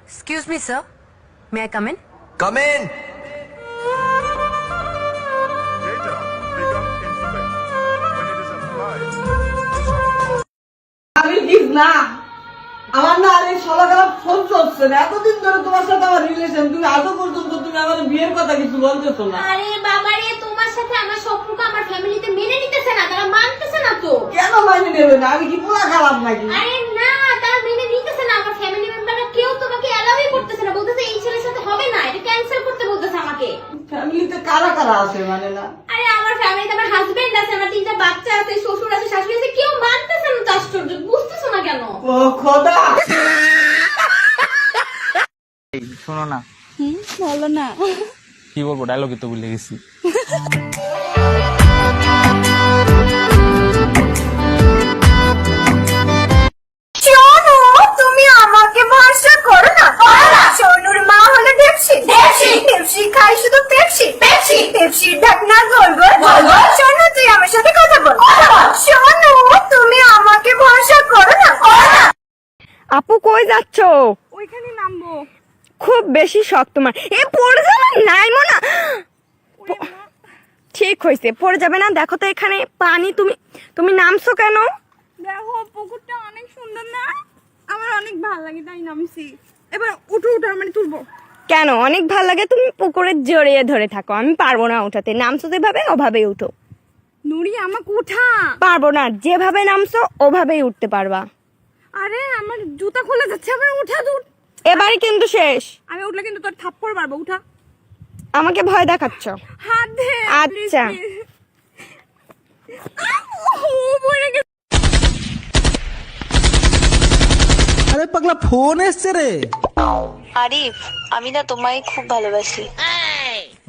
Excuse me, sir. May I come in? Come in! Data become information when it is applied. আমি ঠিক না আমার না আরে সকালবেলা ফোন করছে না এতদিন ধরে তোমার সাথে আমার রিলেশন তুমি আজও পর্যন্ত তুমি আমার বিয়ের কথা কিছু বলতেছো না আরে বাবা রে তোমার সাথে আমার সম্পর্ক আমার ফ্যামিলিতে মেনে নিতেছে না, তারা মানতেছে না তো। কেন মাইনে নেবে না আমি কি পোলা খারাপ নাকি আরে না, তারা মেনে নিতেছে না, আমার ফ্যামিলি মেম্বাররা কেউ তোমাকে অ্যালাউই করতেছে না, বলতেছে এই ছেলের সাথে হবে না, এটা ক্যান্সেল করতে বলতেছে আমাকে। ফ্যামিলিতে কারা কারা আছে মানে না আরে আমার ফ্যামিলিতে আমার হাজবেন্ড আছে, আমার 3টা বাচ্চা আছে, শ্বশুর আছে, শাশুড়ি আছে, কেউ মানতেছে না তো, আশ্চর্য, বুঝতেছো না কেন? ও খোদা শোনো না, বলো না। কি বলবো, ডায়লগই তো ভুলে গেছি। শোনো, তুমি আমাকে ভরসা করো না। সোনুর মা হলো পেপসি। পেপসি খাই শুধু পেপসি। পেপসির ঢাকনা গোল গোল। শোনো, তুই আমার সাথে কথা বল। শোনো, তুমি আমাকে ভরসা করো না। আপু কই যাচ্ছ? ওইখানে নামবো। খুব বেশি শখ তোমার। এ পড়ে যাবে, নাইমো না। ঠিক হয়েছে, পড়ে যাবে না। দেখো তো এখানে পানি, তুমি নামছো কেন? দেখো পুকুরটা অনেক সুন্দর না, আমার অনেক ভালো লাগে তাই নামছি। এবার উঠো উঠো, মানে তুলবো। কেন অনেক ভাল লাগে? তুমি পুকুরে জড়িয়ে ধরে থাকো, আমি পারবো না উঠাতে। নামছো যেভাবে ওভাবেই উঠো। নুরি আমাকে উঠা। পারবো না, যেভাবে নামছো ওভাবেই উঠতে পারবা। আরে আমার জুতা খুলে যাচ্ছে, আমার উঠা দূর। এবারে কিন্তু শেষ। আমি উঠলে কিন্তু তোর থাপ্পড় মারবো, উঠা। আমাকে ভয় দেখাচ্ছ? হাত দে। আচ্ছা। আরে পাগলা, ফোন এসছে রে। আরিফ, আমি না তোমায় খুব ভালোবাসি।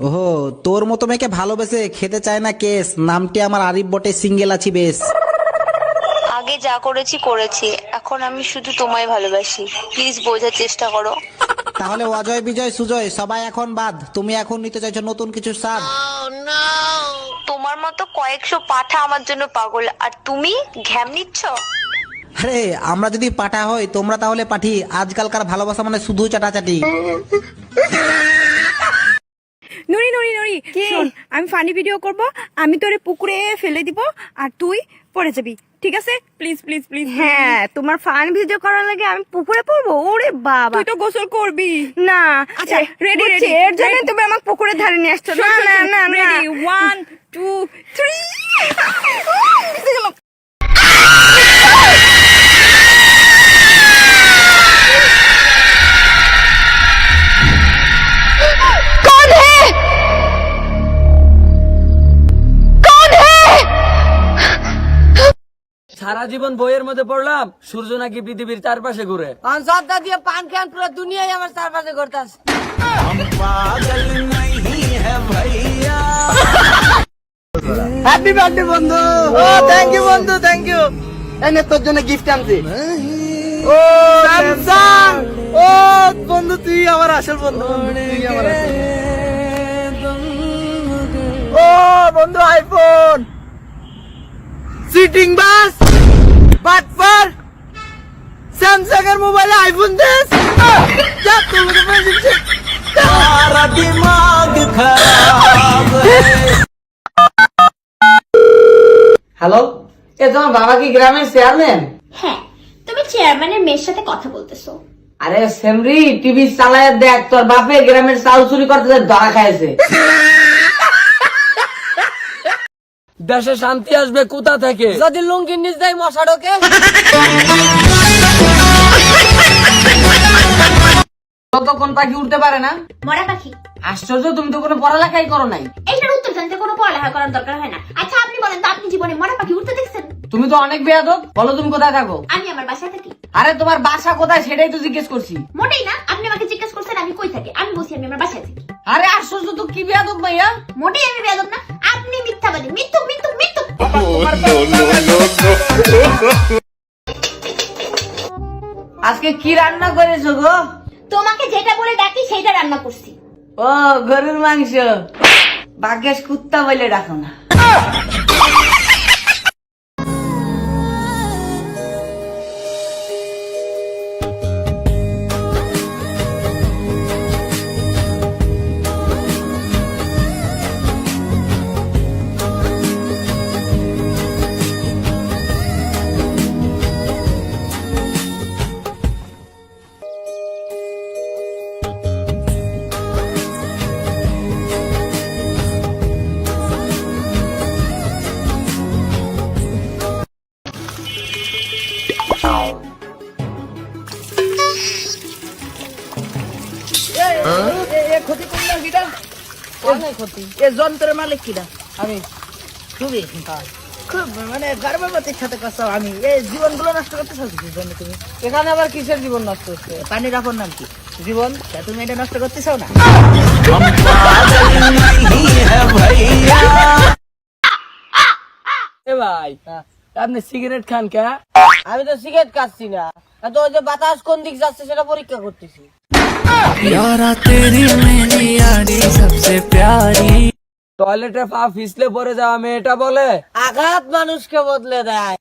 ওহো, তোর মতো মেয়েকে ভালোবেসে খেতে চায় না কেস। নামটি আমার আরিফ বটে, সিঙ্গেল আছি বেশ। আগে যা করেছি করেছি, এখন আমি শুধু তোমায় ভালোবাসি। প্লিজ বোঝার চেষ্টা করো। তাহলে অজয় বিজয় সুজয় সবাই এখন বাদ, তুমি এখন নিতে চাইছো নতুন কিছু স্বাদ। তোমার মতো কয়েকশো পাঠা আমার জন্য পাগল, আর তুমি ঘ্যাম নিচ্ছ। আরে আমরা যদি পাঠা হই, তোমরা তাহলে পাঠি। আজকালকার ভালোবাসা মানে শুধু চাটাচাটি। নুরি নুরি নুরি, শোন, আমি ফানি ভিডিও করব, আমি তোরে পুকুরে ফেলে দিব আর তুই পড়ে যাবি, ঠিক আছে? Please please please. হ্যাঁ, তোমার ফান ভিডিও করার লাগে আমি পুকুরে পড়বো? ওরে বাবা, তুই তো গোসল করবি না। আচ্ছা, ready, বুঝছি, ready, এর জন্য ready. তুমি আমাকে পুকুরে ধারে নিয়ে আসছো। না না না না। রেডি, 1 2 3। সারা জীবন বইয়ের মধ্যে পড়লাম সূর্য নাকি পৃথিবীর চারপাশে ঘুরে। পান সদ্দা দিয়ে পান খান, পুরো দুনিয়াই আমার চারপাশে ঘুরতাছে। হ্যাপি বার্থডে বন্ধু। ও থ্যাংক ইউ বন্ধু, থ্যাংক ইউ। এনে তোর জন্য গিফট আনছি। ও স্যামসাং। ও বন্ধু, তুই আমার আসল বন্ধু। তুই আমার আসল। ও বন্ধু, iPhone. Sitting bus but for Samsung এর মোবাইলে আইফোন দেস। যা তুমি তো সারা দিমাগ খারাপ। হ্যালো, এ তোমার বাবা কি গ্রামের চেয়ারম্যান? হ্যাঁ, তুমি চেয়ারম্যানের মেয়ের সাথে কথা বলতেছো। আরে সেমরি, টিভি চালায় দেখ, তোর বাপে গ্রামের চাল চুরি করতে ধরা খাইছে। দেশে শান্তি আসবে কোথা থেকে? যদি লুঙ্গির নিচ দেয় মশা ঢোকে। কোন পাখি উঠতে পারে না? মরা পাখি। আশ্চর্য, তুমি তো কোনো পড়ালেখাই করো নাই। এইটার উত্তর জানতে কোনো পড়ালেখা করার দরকার হয় না। আচ্ছা আপনি বলেন তো, আপনি জীবনে মরা পাখি উঠতে দেখছেন? তুমি তো অনেক বেয়াদব। বলো তুমি কোথায় থাকো? আমি আমার বাসায় থাকি। আরে তোমার বাসা কোথায় সেটাই তো জিজ্ঞেস করছি। মোটেই না, আপনি আমাকে জিজ্ঞেস করছেন আমি কই থাকি। আমি বলছি আমি আমার বাসায় থাকি। আরে আশ্চর্য, তো কি বেয়াদব ভাইয়া। মোটেই আমি বেয়াদব না, আপনি মিথ্যাবাদী। মিথ্যু মিথ্যু মিথ্যু। আজকে কি রান্না করেছো গো? তোমাকে যেটা বলে ডাকি সেটা রান্না করছি। ও গরুর মাংস। বাগেশ কুত্তা বলে ডাকো না। ক্ষতি করলাম কিটা ক্ষতি এ যন্ত্রের মালিক কিটা আমি তুমি খুব মানে গর্ভবতীর সাথে কথা আমি এই জীবনগুলো নষ্ট করতে চাচ্ছি জন্য তুমি এখানে আবার কিসের জীবন নষ্ট হচ্ছে পানির আপন নাম কি জীবন তা তুমি এটা নষ্ট করতে চাও না এ ভাই আপনি সিগারেট খান কে? আমি তো সিগারেট খাচ্ছি না, তো ওই যে বাতাস কোন দিক যাচ্ছে সেটা পরীক্ষা করতেছি। টয়লেটে পা ফিসলে পড়ে যাওয়া মেয়েটা বলে আঘাত মানুষকে বদলে দেয়।